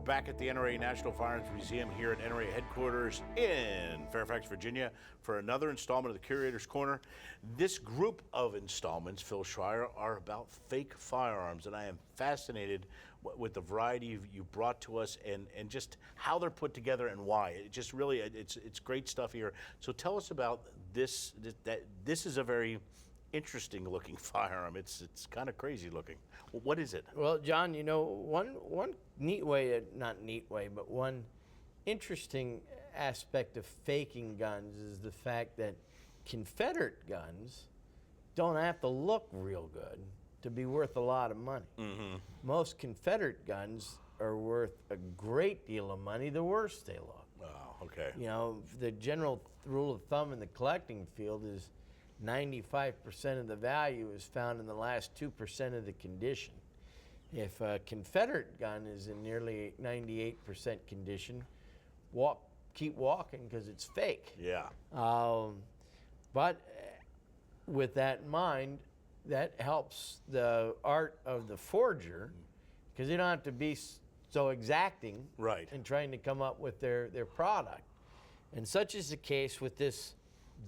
back at the NRA National Firearms Museum here at NRA headquarters in Fairfax, Virginia, for another installment of the Curator's Corner. This group of installments, Phil Schreier, are about fake firearms, and I am fascinated with the variety you brought to us and just how they're put together and why. It just really, it's great stuff here. So tell us about this. This is a very interesting looking firearm. It's kind of crazy looking. Well, what is it? Well, John, you know, one neat way, not neat way, but one interesting aspect of faking guns is the fact that Confederate guns don't have to look real good to be worth a lot of money. Mm-hmm. Most Confederate guns are worth a great deal of money the worse they look. Oh, okay. You know, the general rule of thumb in the collecting field is 95% of the value is found in the last 2% of the condition. If a Confederate gun is in nearly 98% condition, keep walking because it's fake. Yeah. But with that in mind, that helps the art of the forger because they don't have to be so exacting in trying to come up with their product. And such is the case with this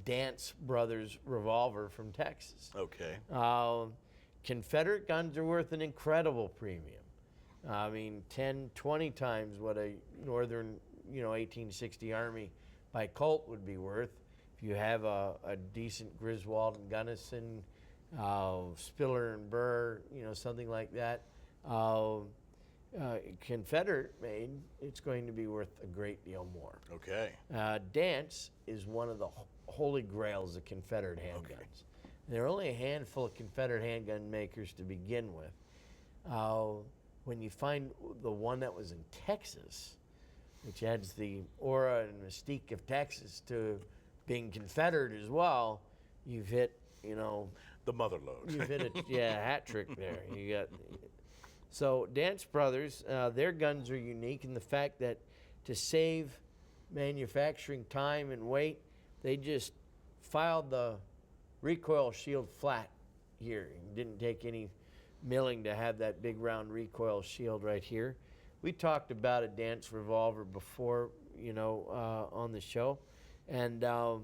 Dance Brothers Revolver from Texas. Okay. Confederate guns are worth an incredible premium. I mean, 10, 20 times what a northern, 1860 Army by Colt would be worth. If you have a decent Griswold and Gunnison, Spiller and Burr, something like that, Confederate made, it's going to be worth a great deal more. Okay. Dance is one of the holy grails of Confederate handguns. Okay. There are only a handful of Confederate handgun makers to begin with. When you find the one that was in Texas, which adds the aura and mystique of Texas to being Confederate as well, you've hit, the mother lode. You've hit a hat trick there. So Dance Brothers, their guns are unique in the fact that to save manufacturing time and weight, they just filed the recoil shield flat here. Didn't take any milling to have that big round recoil shield right here. We talked about a Dance revolver before, on the show. And there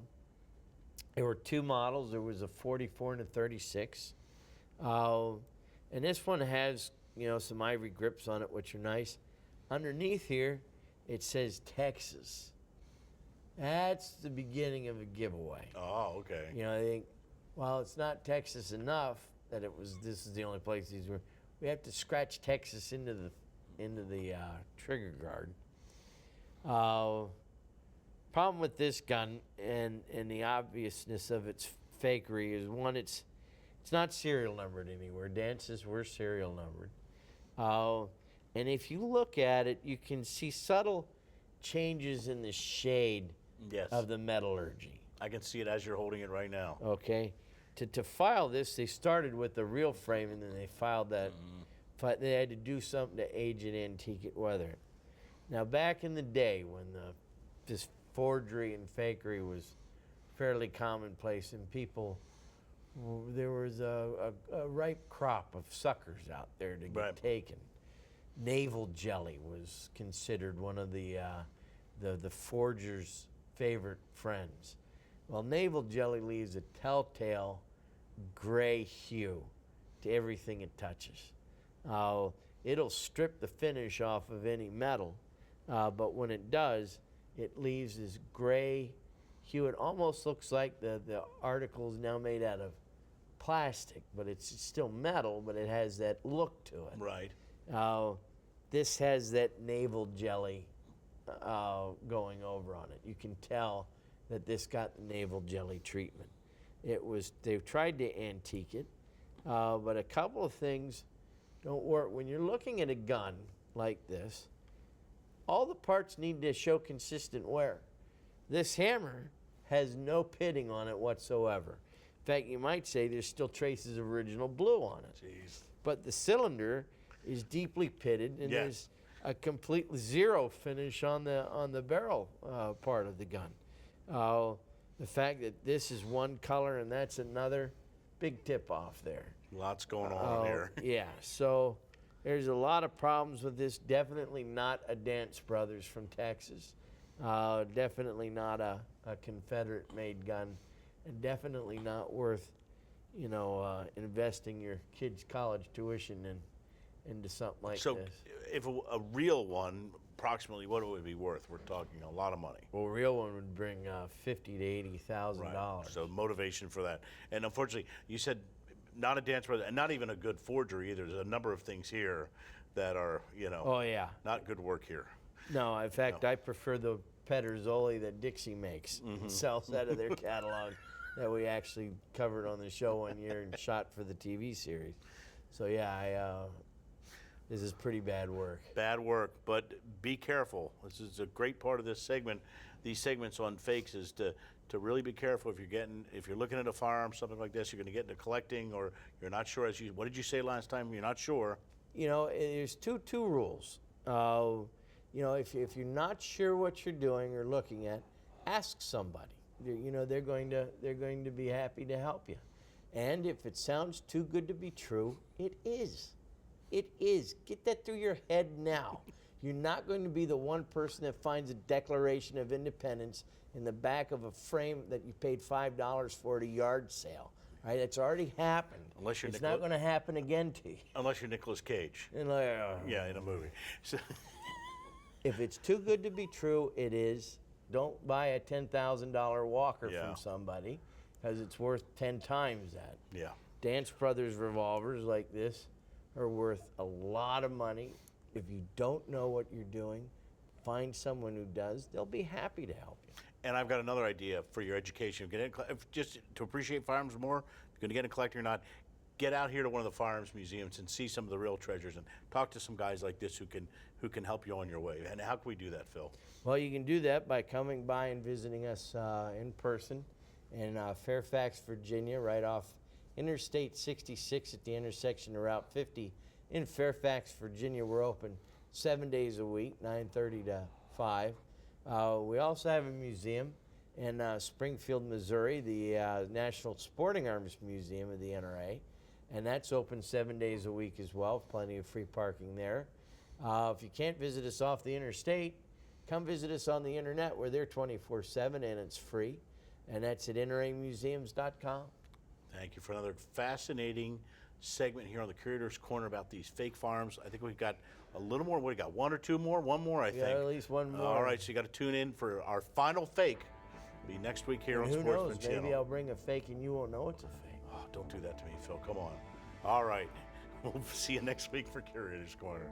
were two models. There was a 44 and a 36. And this one has, some ivory grips on it, which are nice. Underneath here, it says Texas. That's the beginning of a giveaway. Oh, okay. I think, well, it's not Texas enough that this is the only place these were. We have to scratch Texas into the trigger guard. Problem with this gun and the obviousness of its fakery is one, it's not serial numbered anywhere. Dances were serial numbered. And if you look at it, you can see subtle changes in the shade of the metallurgy. I can see it as you're holding it right now. Okay. To file this, they started with the real frame, and then they filed that. But they had to do something to age it, antique it, weather it. Now, back in the day when this forgery and fakery was fairly commonplace, and there was a ripe crop of suckers out there to get taken. Navel jelly was considered one of the forger's favorite friends. Well, navel jelly leaves a telltale gray hue to everything it touches. It'll strip the finish off of any metal, but when it does, it leaves this gray hue. It almost looks like the article is now made out of plastic, but it's still metal, but it has that look to it. Right. This has that navel jelly going over on it. You can tell that this got the navel jelly treatment. They've tried to antique it, but a couple of things don't work. When you're looking at a gun like this, all the parts need to show consistent wear. This hammer has no pitting on it whatsoever. In fact, you might say there's still traces of original blue on it. Jeez. But the cylinder is deeply pitted, and there's a complete zero finish on the barrel part of the gun. The fact that this is one color and that's another, big tip off there. Lots going on here. Yeah, so There's a lot of problems with this. Definitely not a Dance Brothers from Texas. Definitely not a Confederate-made gun. And definitely not worth, investing your kid's college tuition into something like So, this. if a real one, approximately, what would it be worth? We're talking a lot of money. Well, a real one would bring $50,000 to $80,000. So motivation for that. And unfortunately, you said not a Dance Brother, and not even a good forger either. There's a number of things here that are, Oh yeah. not good work here. No, in fact, I prefer the Pederzoli that Dixie makes and sells out of their catalog that we actually covered on the show one year and shot for the TV series. So yeah, this is pretty bad work. Bad work, but be careful. This is a great part of this segment. These segments on fakes is to really be careful if you're looking at a firearm, something like this, you're going to get into collecting, or you're not sure. What did you say last time? You're not sure. There's two rules. If you're not sure what you're doing or looking at, ask somebody. They're going to be happy to help you. And if it sounds too good to be true, it is. It is. Get that through your head now. You're not going to be the one person that finds a Declaration of Independence in the back of a frame that you paid $5 for at a yard sale. Right? It's already happened. Unless you're it's not going to happen again to you. Unless you're Nicolas Cage. Yeah, in a movie. So if it's too good to be true, it is. Don't buy a $10,000 Walker from somebody, because it's worth 10 times that. Yeah. Dance Brothers revolvers like this are worth a lot of money. If you don't know what you're doing, find someone who does. They'll be happy to help you. And I've got another idea for your education. Just to appreciate firearms more, if you're going to get a collector or not, get out here to one of the firearms museums and see some of the real treasures and talk to some guys like this who can help you on your way. And how can we do that, Phil? Well, you can do that by coming by and visiting us in person in Fairfax, Virginia, right off Interstate 66 at the intersection of Route 50 in Fairfax, Virginia. We're open 7 days a week, 9:30 to 5. We also have a museum in Springfield, Missouri, the National Sporting Arms Museum of the NRA, and that's open 7 days a week as well. Plenty of free parking there. If you can't visit us off the interstate, come visit us on the internet. We're there 24/7 and it's free, and that's at nramuseums.com. Thank you for another fascinating segment here on the Curator's Corner about these fake firearms. I think we've got a little more. What do you got? One or two more? One more, I think. Yeah, at least one more. All right, so you got to tune in for our final fake. It'll be next week here on Who Sportsman knows? Channel. Maybe I'll bring a fake and you won't know it's a fake. Oh, don't do that to me, Phil. Come on. All right. We'll see you next week for Curator's Corner.